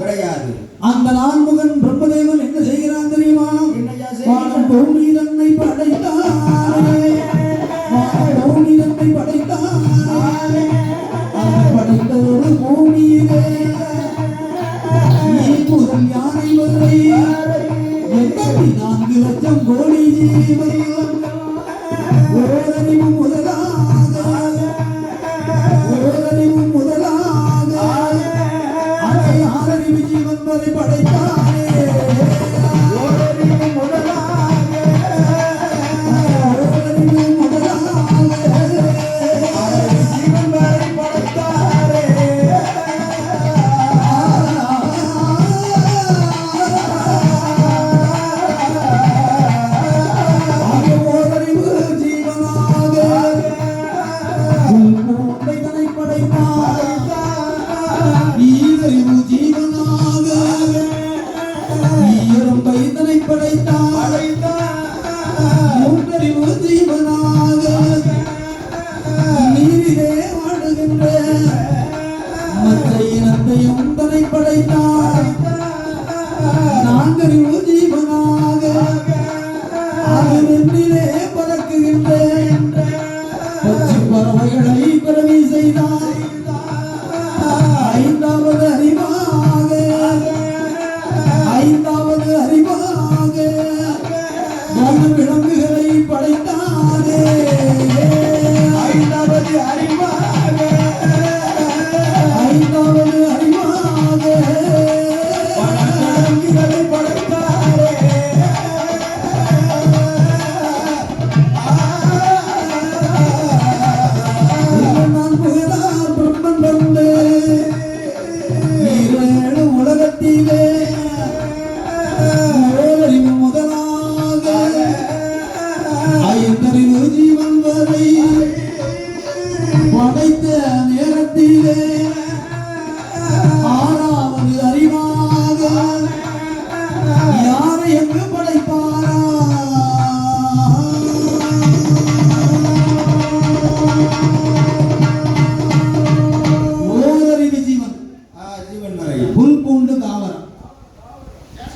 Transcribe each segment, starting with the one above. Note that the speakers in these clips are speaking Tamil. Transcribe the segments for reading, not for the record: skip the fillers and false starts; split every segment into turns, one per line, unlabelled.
கிடையாது.
அந்த நான்முகன் பிரம்மதேவன் என்ன செய்கிறான் தெரியுமா? வானம் பூமி தன்னை படைத்தானே, பூமி தன்னை படைத்தானே, படைத்த ஒரு பூமியிலே முதல் யானை வரை 84 லட்சம் கோடி ஜீவன் ஓரறிவு முதலாக ஆறறிவு ஜீவன் வரை படைத்தானே.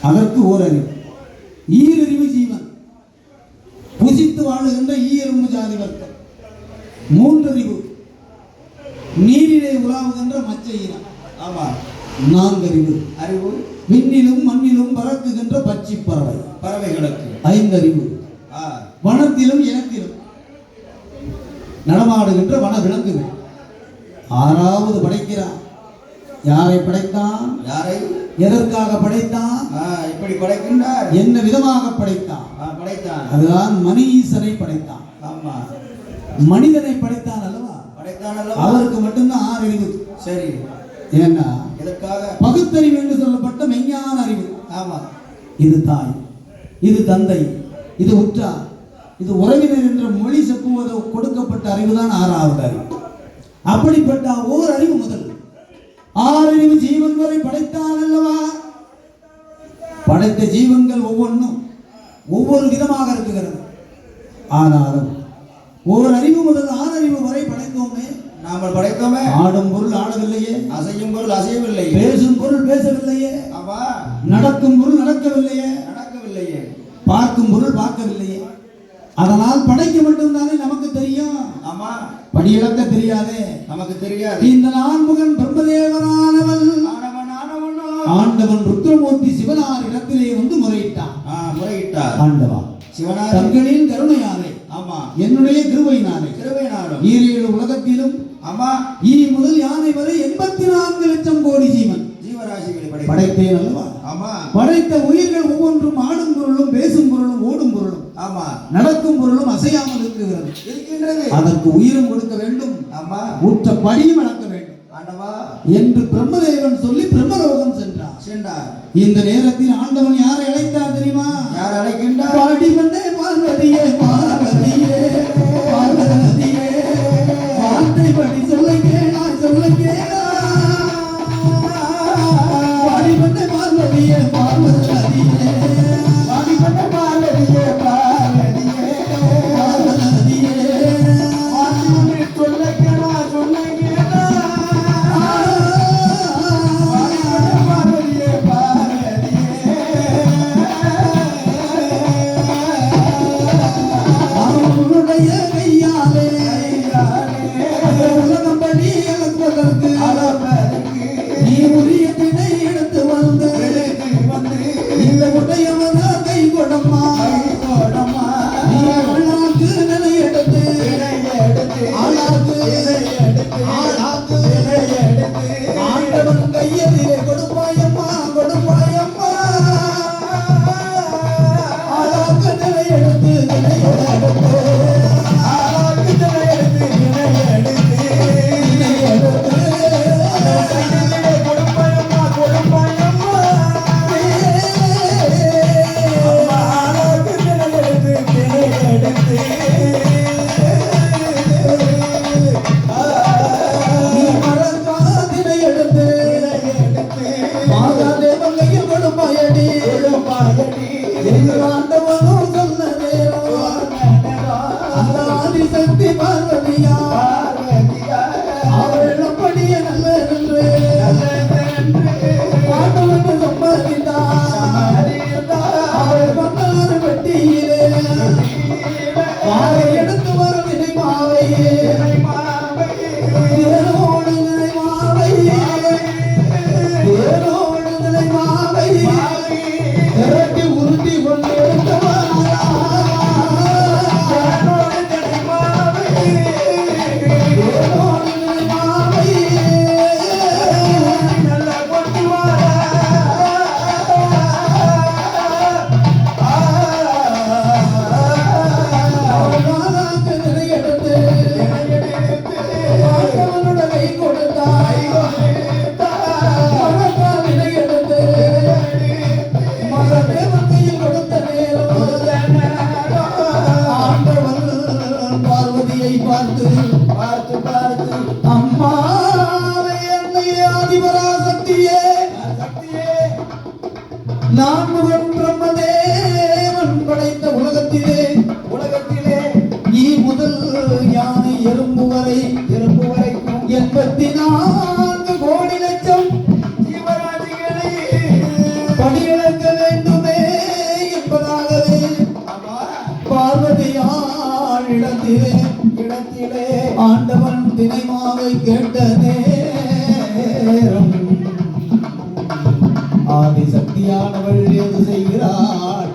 அதற்கு ஓரறிவு. ஈரறிவு ஜீவன் புசித்து வாழுகின்ற ஈயரும்பு ஜாதி வர்க்கம். மூன்றறிவு நீரிலே உலாவுகின்ற மச்ச ஈரம். ஆமா. நான்கறிவு அறிவு விண்ணிலும் மண்ணிலும் பறக்குகின்ற பட்சி பறவை பறவைகளுக்கு. ஐந்தறிவு வனத்திலும் இனத்திலும் நடமாடுகின்ற வன விலங்குகள். ஆறாவது படைக்கிறான். யாரை படைத்தான்? யாரை எதற்காக படைத்தான்? இப்படி படைக்கின்றார். என்ன விதமாக படைத்தான்? அதுதான் மனிதனை படைத்தான். ஆமா, மனிதனை படைத்தான் அல்லவா? படைத்தான் அல்லவா? அவருக்கு மட்டும்தான் 6 அறிவு. சரி, ஏன்னா எதற்காக? பகுத்தறிவு என்று சொல்லப்பட்ட மெய்ஞான அறிவு. ஆமா, இது தாய், இது தந்தை, இது உற்றார், இது உறவினர் என்ற மொழி செப்புவது கொடுக்கப்பட்ட அறிவுதான் 6வது அறிவு. அப்படிப்பட்ட ஓர் அறிவு முதல் 6 அறிவு ஜீவன் வரை படைத்தான் அல்லவா? படைத்த ஜீவன்கள் ஒவ்வொன்றும் ஒவ்வொரு விதமாக இருக்குகிறது. ஆனாலும் ஒரு அறிவு முதல் 6 அறிவு வரை படைத்தோமே. நாமல் படைத்தோமே. ஆடும் பொருள் ஆடவில்லையே, அசையும் பொருள் அசையவில்லையே, பேசும் பொருள் பேசவில்லையே, நடக்கும் பொருள் நடக்கவில்லையே, பார்க்கும் பொருள் பார்க்கவில்லையே. அதனால் படைக்க மட்டும்தானே நமக்கு தெரியும். ஆமா, படியிழக்க தெரியாதே, நமக்கு தெரியாது. இந்த நான்முகன் பிரம்மதேவனானவன் ஆண்டவன் ருத்ரமூர்த்தி சிவனார் இடத்திலே வந்து முறையிட்டான். ஆண்டவா சிவனார் தங்களின் கருணையானே, ஆமா, என்னுடைய கிருபையினாலே, ஈரேழு உலகத்திலும், ஆமா, ஈ முதல் யானை வரை 84 லட்சம் கோடி ஜீவன் ஜீவராசிகளை படைத்தேன் அல்லவா? ஆமா, படைத்த உயிர்கள் ஒவ்வொன்றும் ஆடும் பொருளும் பேசும் பொருளும் ஓடும் பொருளும், ஆமா, நடக்கும் பொருளும் அசையாமல் இருக்கின்றது. அதற்கு உயிரும் கொடுக்க வேண்டும். ஆமா, ஊற்ற படியும் அளக்க வேண்டும் என்று பிரம்மதேவன் சொல்லி பிரம்மலோகம் சென்றார். இந்த நேரத்தில் ஆண்டவன் யாரை அழைத்தார் தெரியுமா? யார் அழைக்கின்றார்? பாடிவந்தே பார்வதியே பார்வதியே பார்வதியே, வார்த்தை படி சொல்ல கேளா சொல்ல கேளா, பாடிவந்தே பார்வதியே பார்வதியே, பாடிவந்தே பார்வதியே பார்வதியே பார்வதியே, வார்த்தை சொல்ல கேளா சொல்ல கேளா, பாடிவந்தே பார்வதியே கையில் கொடுப்பாயடி ஆண்டவனும் சொன்ன நேரம் அந்த ஆதிசக்தி பார்வதியா அவள் அப்படியே நல்லதென்று ஆண்டவனுக்கு சம்மதித்தார். அவள் வந்தார் வெட்டியிலே மாவை எடுத்து வரும் நினைமாவை தேரோடு நினைமாவை தேரோடு நினைமாவை திரட்டி உருட்டி கொண்டு நான் முகன் பிரம்மதேவன் படைத்த உலகத்திலே ஈ முதல் யானை எறும்பு வரை 84 கோடி லட்சம் ஜீவராசிகளை படியிழக்க வேண்டுமே என்பதாகவே பார்வதியார் இடத்திலே ஆண்டவன் தினைமாவை கேட்ட நேரம் ஆதிசக்தியானவள் எது செய்கிறாள்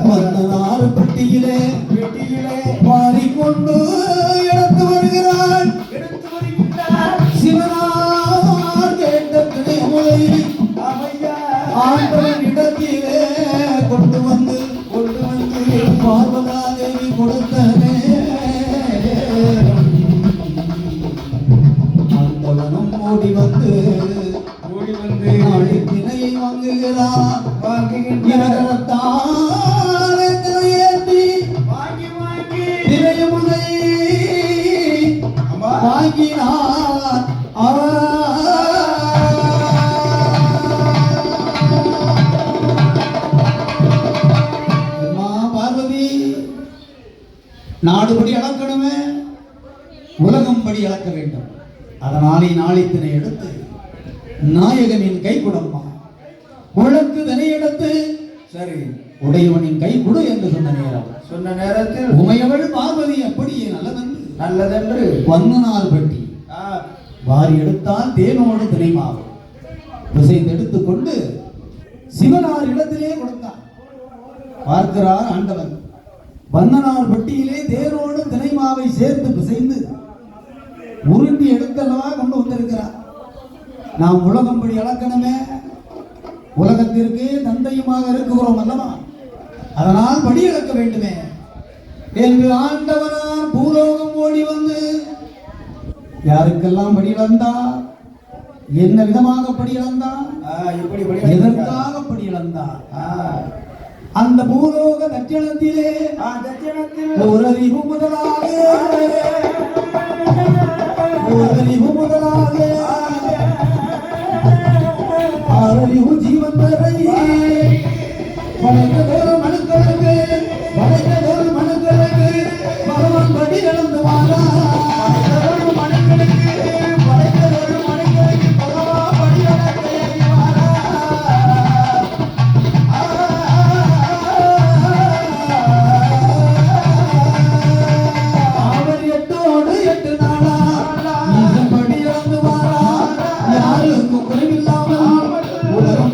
மன்னனார் பெட்டியிலே மாறிக்கொண்டு எடுத்து வருகிறாள் சிவனார் கேட்ட திணைமுறை ஆண்டவன் இடத்திலே கொண்டு வந்து பார்வதாதேவி கொடுத்தனே ஆண்டவனும் ஓடி வந்து நாளை திணையை வாங்குகிறார் திணையேற்றி திரையமுனை வாங்கினார் பார்வதி நாடுபடி அளக்கணுமே உலகம் படி அளக்க வேண்டும். அதனாலே நாளைத்தினை எடுத்து நாயகனின் கை குடம்மா உழக்கு தனி எடுத்து சரி உடையவனின் கை குடு என்று சொன்ன நேரத்தில் உமையவள் பார்வதி அப்படியே நல்லதென்று வந்தனால் பட்டி வாரி எடுத்தால் தேனோடு தினைமாவும் பிசைந்து எடுத்துக்கொண்டு சிவனார் இடத்திலே கொடுத்தார். பார்க்கிறார் ஆண்டவன் வந்தனார் பட்டியிலே தேனோடு தினைமாவை சேர்த்து பிசைந்து உருண்டி எடுத்தல்லவா கொண்டு வந்திருக்கிறார். நாம் உலகம் படி அளக்கணுமே உலகத்திற்கு தந்தையுமாக இருக்கிறோம் அல்லவா, அதனால் படி அளக்க வேண்டுமே என்று ஆண்டவனார் பூலோகம் ஓடி வந்து யாருக்கெல்லாம் படி இழந்தார், என்ன விதமாக படி இழந்தார், எதற்காக படி இழந்தார், அந்த பூலோக தட்சணத்திலே ஒரு அறிவு முதலாக ஆறறிவு ஜீவன் வரை படைத்ததொரு மனுக்களுக்கு பகவான் படி இழந்து வாரா குறைவில்லாமல் உலகம்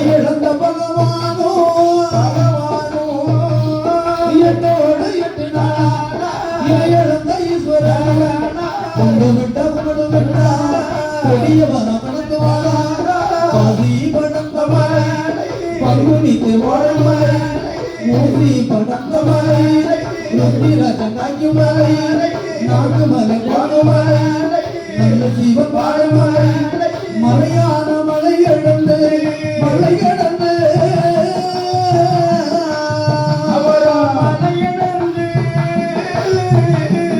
இழந்த பகவானோ எட்டோடு எட்டு நாளா இழந்த ஈஸ்வரன் கொண்டு விட்டா பெரியவன பணத்து வாழா பதி பணந்த மலை பங்குனிக்கு வாழமலை மூசி பணந்த மலை ருத்திரஜனாக்கி மலை நான்கு மலை பாடுமலை நல்ல ஜீவன் பாடுமலை மலையான மலை எழுந்து மலை எழுந்து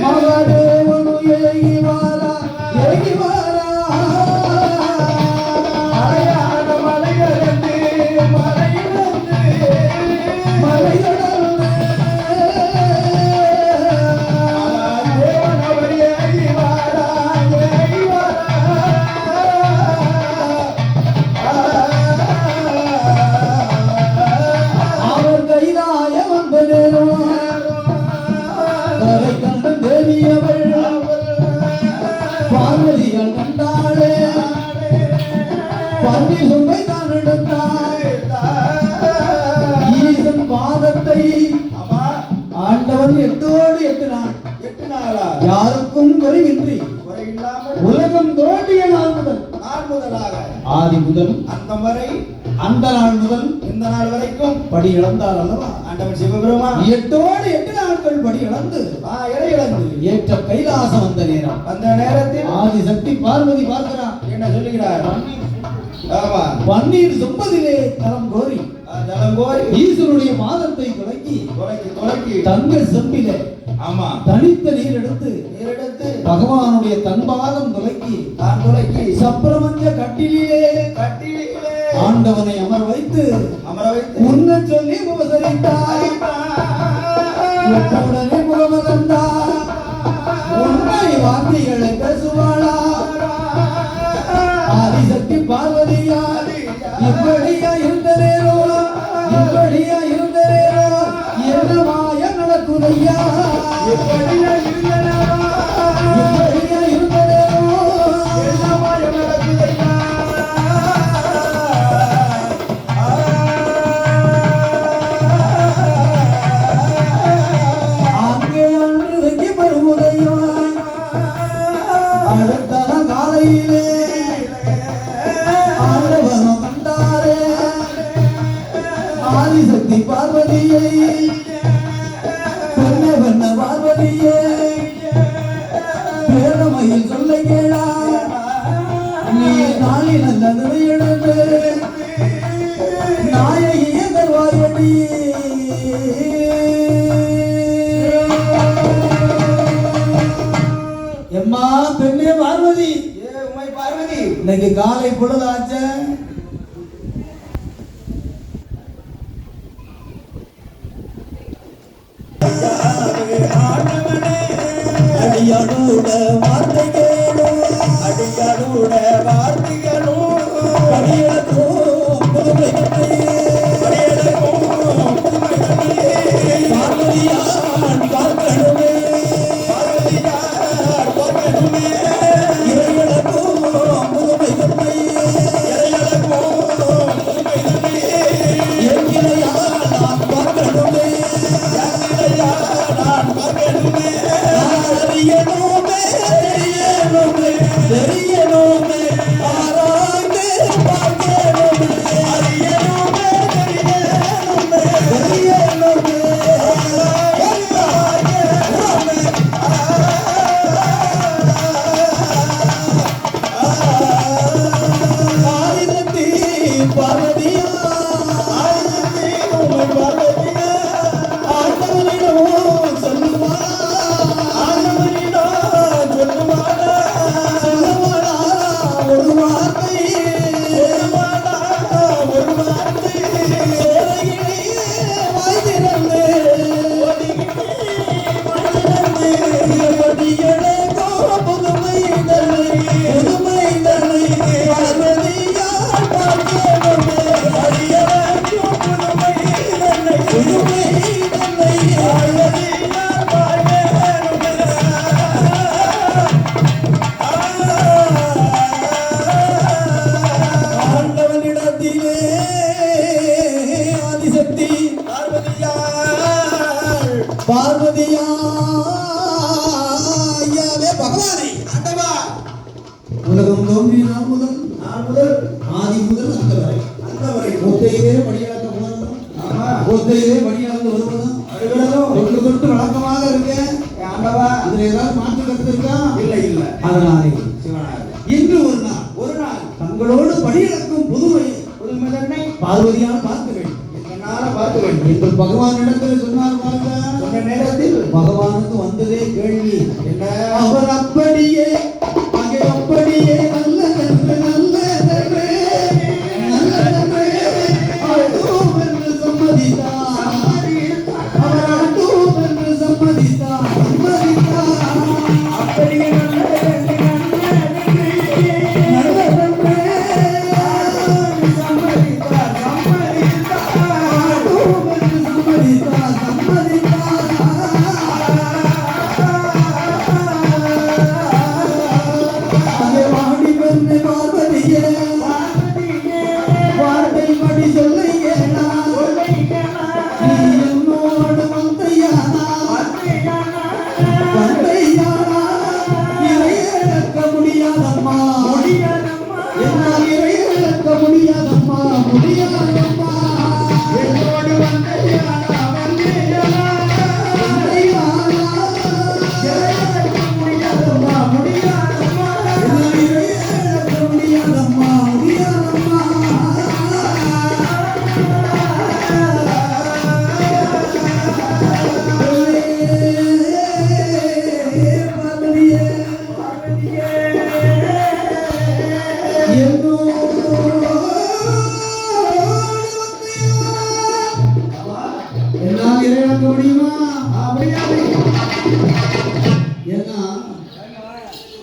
மகாதேவனு ஏகி வாரா மலையான மலை எழுந்து மலை எழுந்து மலை எழுந்து தேவனவர் ஏகி வாரா அவர் கைலாய வந்த நேரம் கரை கண்ட தேவியவள் பார்வதிகள் கண்டாளே பன்னி சுமை தான் எடுத்தாள் ஈசன் பாதத்தை ஆண்டவன் எட்டோடு எட்டினான் யாருக்கும் குறைவின்றி உலகம் தோன்றிய நாள் முதலாக ஆதி முதல் அந்த நாள் முதல் இந்த நாள் வரைக்கும் படி இழந்தார் அல்லவா ஆண்டவன் சிவபெருமான் எட்டோடு 8 நாட்கள் படி இழந்து ஏற்ற கைலாசம் வந்த நேரம் அந்த நேரத்தில் ஆதி சக்தி பார்வதி பார்க்கிறார் என்ன சொல்லுகிறார் பன்னீர் சொம்பதிலே தரம் கோரி ஈஸ்வருடைய மாதத்தை துலக்கி தங்க செம்பிலே தனித்த நீர் எடுத்து பகவானுடைய தன்பாதம் துலக்கி சப்ரமஞ்ச கட்டிலே ஆண்டவனை அமர வைத்து உன்ன சொல்லி உபசரித்தார் உடனே முகமதந்தார் உண்மை வார்த்தைகளை பேசுவாளா ஆதிசக்தி பார்வதியா இப்படியா இருந்த நேரோ என்னமாய நடக்குதையா இப்படியா இருந்த நேரோ என்னமாய நடக்குதையா அங்கே அன்று வருவதையா அடுத்த காலையிலே ஆண்டவனும் கண்டாரே ஆதிசக்தி பார்வதியை பெண்ண பார்வதியே பேரமையில் சொல்ல கேளா நீ நாளில் நல்ல நிறையெடுத்து நாயகிய தருவாயடி எம்மா பெண்ணே பார்வதி இன்னைக்கு காலை பொழுதாச்ச அடியானோட வார்த்தைகளும் அடியளக்கும் புதுமை பார்வதியான் பார்க்கணுமே இறையளக்கும் புதுமை தன்மை எங்கிலையான் நான் பார்க்கணுமே தெரியணுமே ஆராய்ந்து பார்க்கணுமே தெரியணுமே ஆதிசக்தி பார்வதியா ஆண்டவனிடம் சொல்லுவாளா ஒரு வார்த்தை வாய் திறந்து புதுமை தன்னை பார்வதியால் பார்க்கணுமே புதுமை தன்னை பார்வதியால் நாள் முதல் ஆதி முதல் அந்த வரை ஒத்தையிலே படியாக்க போறதும் ஒத்தையிலே படியாந்து வருவதும் தொட்டு தொட்டு வழக்கமாக இருக்கேன். இதுல ஏதாவது மாற்று கருத்து இருக்கா? இல்லை. அதனாலே இன்று ஒரு நாள் தங்களோடு படியிழக்கும் புதுமை பார்வதியால் பார்க்க வேண்டும் என்று பகவான் இடத்தில் சொன்னார். சொன்ன நேரத்தில் பகவானுக்கு வந்ததே கேள்வி என்ன? அவர் அப்படியே அங்கே அப்படியே நல்லதென்று சம்மதித்தார். அவர் அடூம் என்று சம்மதித்தார். அப்படியே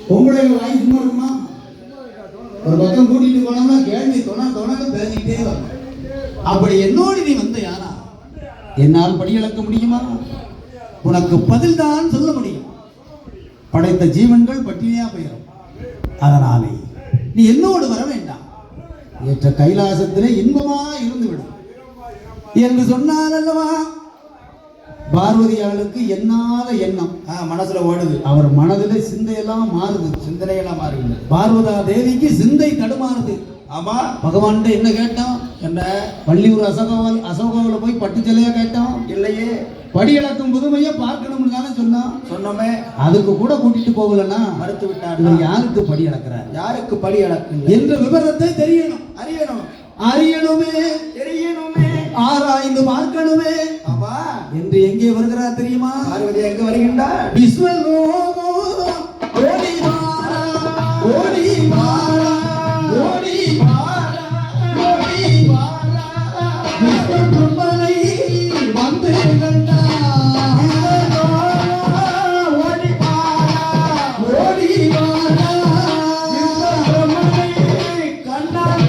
பொம்பளைங்க வாங்கி சும்மா இருக்குமா? ஒரு பக்கம் கூட்டிட்டு போனோம்னா கேள்வி தொணன்னு பேசிக்கிட்டே வரும். அப்படி என்னோடு நீ வந்த யாரா? என்னால் படியிழக்க முடியுமா? உனக்கு பதில் தான் சொல்ல முடியும். படைத்த ஜீவன்கள் பட்டினியா போயிடும். அதனாலே நீ என்னோடு வர வேண்டாம். ஏற்ற கைலாசத்திலே இன்பமா இருந்து விடும் என்று சொன்னால் அல்லவா? பார்வதியாளுக்கு எண்ணாத எண்ணம் மனசுல ஓடுது. அவர் மனதில சிந்தையெல்லாம் மாறுது. பார்வதா தேவிக்கு சிந்தை தடுமாறுது. ஆமா, பகவான் என்ன கேட்டோம்? என்ன? பள்ளியூர் அசோகாவில போய் பட்டு சிலையா கேட்டோம்? இல்லையே. படி இழக்கும் புதுமையை பார்க்கணும்னு தானே சொன்னோமே. அதுக்கு கூட கூட்டிட்டு போகலன்னா மறுத்து விட்டார். யாருக்கு படி இழக்கிறார், யாருக்கு படி இழக்கு என்ற விவரத்தை அறியணுமே ஆராய்ந்து பார்க்கணுமே என்று எங்கே வருகிறார் தெரியுமா? பார்வதி எங்க வருகின்றார்? விஸ்வலோகோ ஓடி வாரா ஓடி வாரா ஓடி வாரா ஓடி வாரா விஸ்வபிரம்மனை வந்து கண்டார். ஓடி வாரா ஓடி வாரா விஸ்வபிரம்மனை கண்டார்.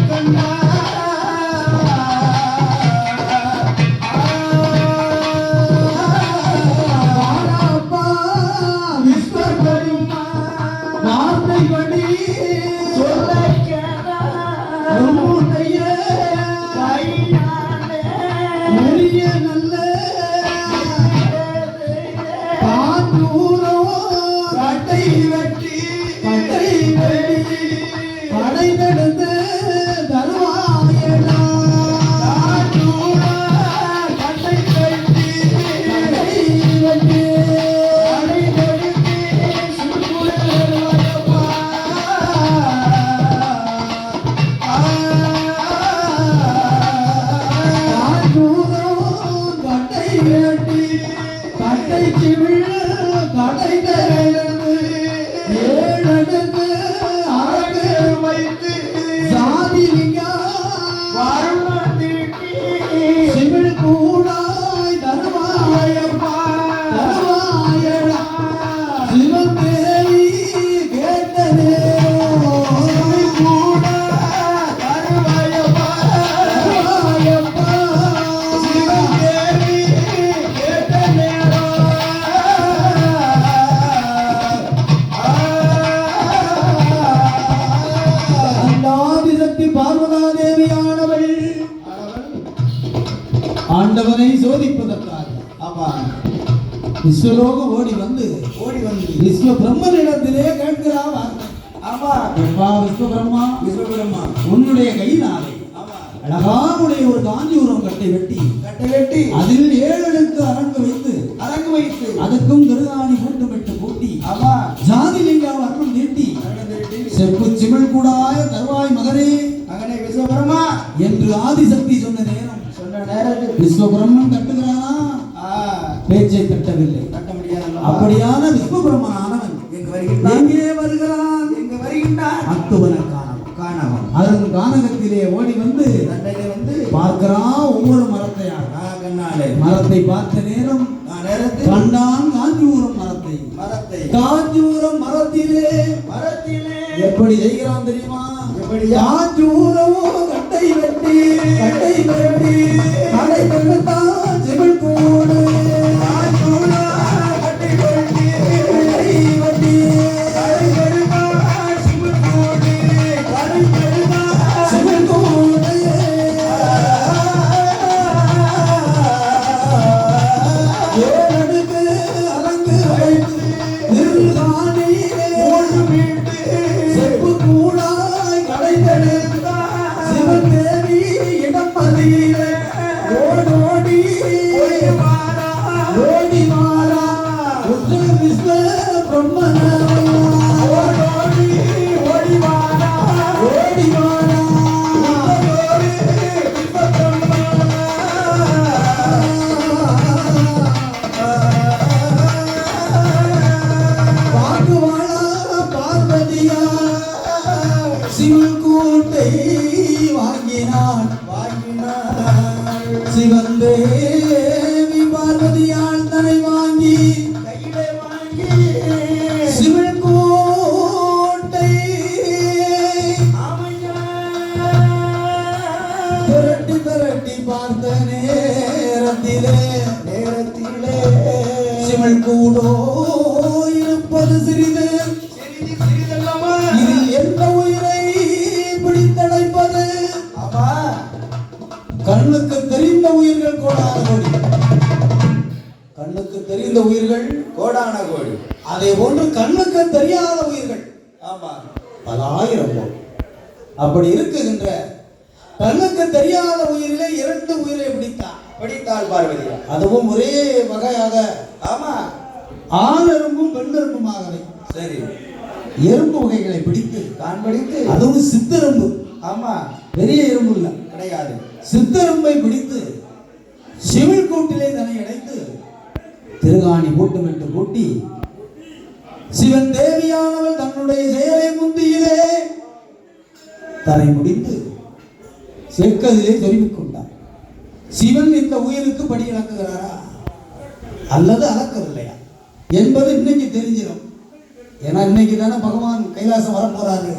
ஆண்டவனை சோதிப்பதற்காக விஸ்வலோகம் ஓடி வந்து விஸ்வ பிரம்மனிடத்திலே கேட்கிறார். ஆமா
எப்பா விஸ்வபிரம்மா
விஸ்வபிரம்மா
உன்னுடைய கையினாலே
ஆமா
அழகானுடைய ஒரு காஞ்சிபுரம் கட்டை வெட்டி அதில் 7 அடுக்கு அரங்கு வைத்து அதுக்கும் திருகாணி கூட்டமிட்டு பூட்டி
ஆமா
ஜாதிலிங்க வர்ணம் நீட்டி செப்பு சிமிழ் கூடாய தருவாய் மகனே
விஸ்வபிரம்மா
என்று ஆதிசக்தி சொன்ன நேரத்தில் விஸ்வபிரம்மன் கட்டுகிறானா பேச்சை கட்டவில்லை.
கட்ட முடியாது.
அப்படியான விஸ்வபிரம்மன் ஆனவன் எங்கே வருகிறான் அத்துவன காணவன் அதன் கானகத்திலே ஓடி வந்து பார்க்கிறான் ஒவ்வொரு மரத்தை பார்த்த நேரம் கண்டான் காஞ்சிபுரம் மரத்தை காஞ்சிபுரம் மரத்திலே எப்படி செய்கிறான் தெரியுமா? காஞ்சிபுரம் கட்டை வெட்டி கடை வெள்ளத்தான் சிவன் கூடு சிவன் தேவி பார்வதியால் தனை வாங்கி சிவன் கோட்டை திரட்டி பார்த்த நேரத்திலே சிவன் கூடோ இருப்பது சிறிது இதில் எந்த உயிரை பிடித்தடைப்பது? கண்ணுக்கு தெரிந்த உயிர்கள் கோடான கோடி அதே போன்று கண்ணுக்கு தெரியாத உயிர்கள் பல ஆயிரம் கோடி. அப்படி இருக்குகின்ற கண்ணுக்கு தெரியாத உயிரிலே 2 உயிரை பிடித்தாள் பார்வதி. அதுவும் ஒரே வகையாக ஆண் எறும்பும் பெண் எறும்புமாகவே சரி எறும்பு வகைகளை பிடித்து அதுவும் சித்தெறும்பு. பெரிய எறும்பு இல்ல கிடையாது. சித்தெறும்பை பிடித்து சிவில் கூட்டிலே தன்னை அடைத்து திருகாணி கூட்டமிட்டு கூட்டி சிவன் தேவியானவள் தன்னுடைய செயலை முந்தியிலே தரை முடித்து செக்கதிலே தெரிவிக் கொண்டார். சிவன் இந்த உயிருக்கு படி இழக்குகிறாரா அல்லது அளக்கவில்லையா என்பது இன்னைக்கு தெரிஞ்சிடும். ஏன்னா இன்னைக்கு தானே பகவான் கைலாசம் வர போறாரு.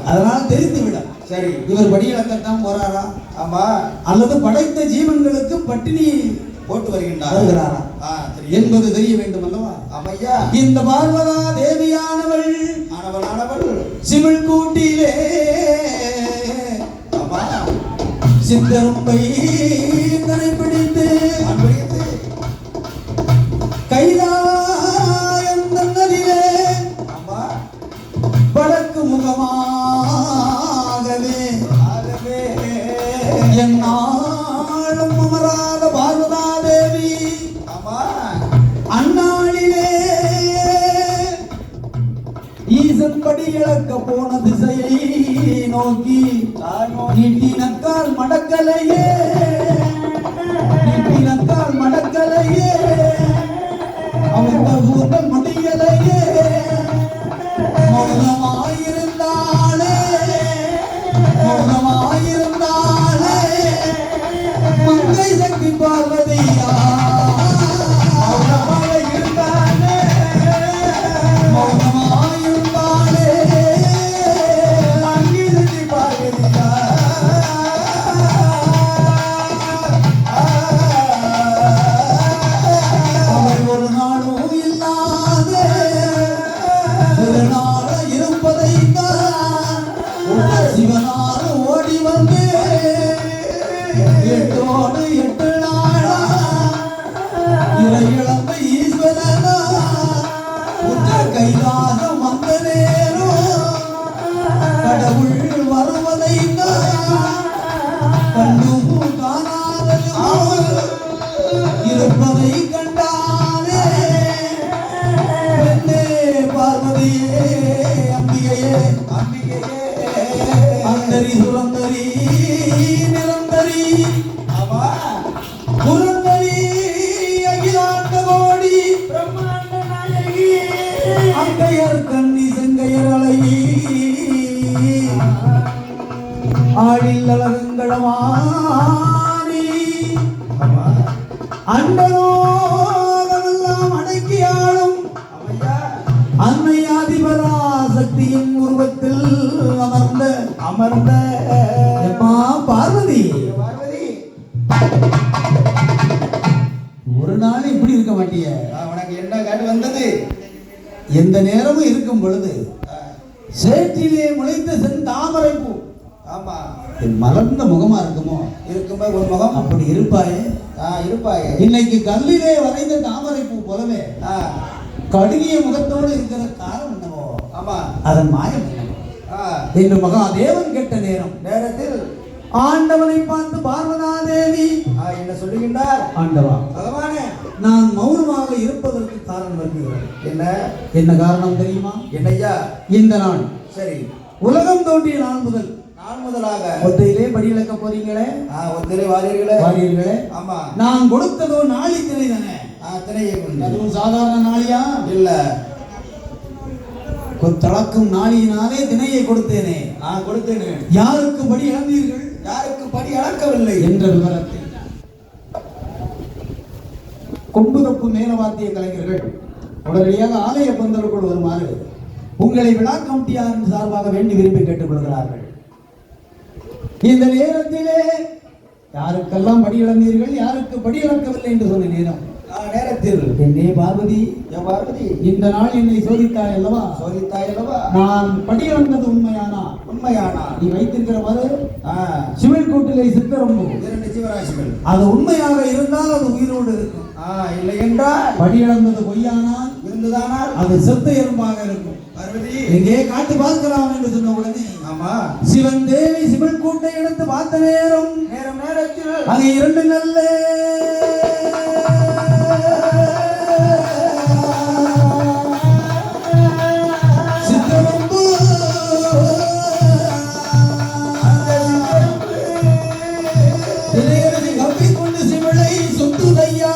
அதனால தெரிந்துவிடும். சரி இவர் படி இழக்கத்தான் போறாரா அல்லது படைத்த ஜீவன்களுக்கு பட்டினி போட்டு வருகிறாரா என்பது தெரிய வேண்டும் அல்லவா? இந்த பார்வதா தேவியானவள் சிவில் கூட்டிலே சித்தரும்பை தன்னை பிடித்து கைலாயம் தன்னதிலே வடக்கு முகமாகவே என்னாலும் அமராத பார்வதா தேவி அந்நாளிலே ஈசன் படி இழக்க போன திசையை நோக்கி நீட்டினக்கால் மடக்கலையே அவங்க முடியலையே மௌனமாயிருந்தாளே மங்கை சக்தி பார்வதியா மௌனமாயிருந்தாளே மங்கை சக்தி பார்வதியா அவள் ஒரு நாளும் இல்லாத சிவனால ஓடி வந்து 8 நாளா இறை இழந்த ஈஸ்வரனா கைலாசம் வந்த நேரம்
சுந்தரி சுரந்தரி நிரந்தரி
ஆமா
புரந்தரி அகிலாண்ட கோடி
பிரம்மாண்ட நாயகி
அங்கையர் கண்ணி செங்கையர் அழகி ஆடில் அழகுங்களமானி
ஆமா
அண்டலோகமெல்லாம் அடக்கி ஆளும்
அவையா
அன்னை ஆதிபராசக்தியின் உருவத்தில் அமர்ந்த எம்மா பார்வதி
பார்வதி
ஒரு நாள் இப்படி இருக்க மாட்டிய
உனக்கு என்ன காட்டு வந்தது
எந்த நேரமும் இருக்கும் பொழுது சேற்றிலே முளைத்த செந்தாமரை பூ
ஆமா
மலர்ந்த முகமா இருக்குமோ
இருக்குமே ஒரு முகம்
அப்படி இருப்பாயே
இருப்பாயே
இன்னைக்கு கல்லிலே வரைந்த தாமரை பூ போலவே கடுகிய முகத்தோடு இருக்கிற காரணம் என்னவோ
ஆமா
அதன் மாயம் என்னவோ என்று மகாதேவன் கேட்ட நேரத்தில் ஆண்டவனை பார்த்து பார்வதா தேவி
என்ன சொல்லுகின்றார்
ஆண்டவா
பகவானே
நான் மௌனமாக இருப்பதற்கு காரணம் இருக்கிறது என்ன காரணம் தெரியுமா
என்னையா
இந்த நாள்
சரி
உலகம் தோன்றிய நாள் முதலாக ஒத்தையிலே படி இழக்க போறீங்களே
ஒத்தையிலே வாரியர்களே
ஆமா நான் கொடுத்ததோ நாளி திணை தானே
திணையை
அதுவும் சாதாரண நாளியா
இல்ல
தளக்கும் நாளியினாலே திணையை கொடுத்தேனே
கொடுத்தேனே
யாருக்கு படி இழந்தீர்கள்
யாருக்கு படி அளக்கவில்லை
என்ற விவரத்தை கொம்பு தப்பு மேலவாத்திய கலைஞர்கள் உடனடியாக ஆலய பந்தலுக்குள் வருமாறு உங்களை விழா கமிட்டியாரின் சார்பாக வேண்டி விரும்பி கேட்டுக் கொள்கிறார்கள். இந்த நேரத்திலே யாருக்கெல்லாம் படி இழந்தீர்கள் யாருக்கு படி இழக்கவில்லை என்று சொன்ன நேரத்தில் என்னே பார்வதி இந்த நாள் என்னை சோதித்தாய் அல்லவா நான் படி இழந்தது உண்மையானா நீ வைத்திருக்கிறவாறு சிவன் கூட்டிலே சித்தரம்பு
2 சிவராசிகள்
அது உண்மையாக இருந்தால் அது உயிரோடு இருக்கும்
இல்லை என்றால்
படி இழந்தது பொய்யானால்
இருந்ததானால்
அது செத்த எறும்பாக இருக்கும். எங்கே காட்டு பார்க்கலாம் என்று சொன்ன உடனே சிவன் தேவி சிவன் கூட்டை எடுத்து பார்த்த நேரத்தில் அங்கே 2 நல்ல சித்தரம்பு கப்பிக்கொண்டு சிவளை சொத்துதையா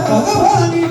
பகவானி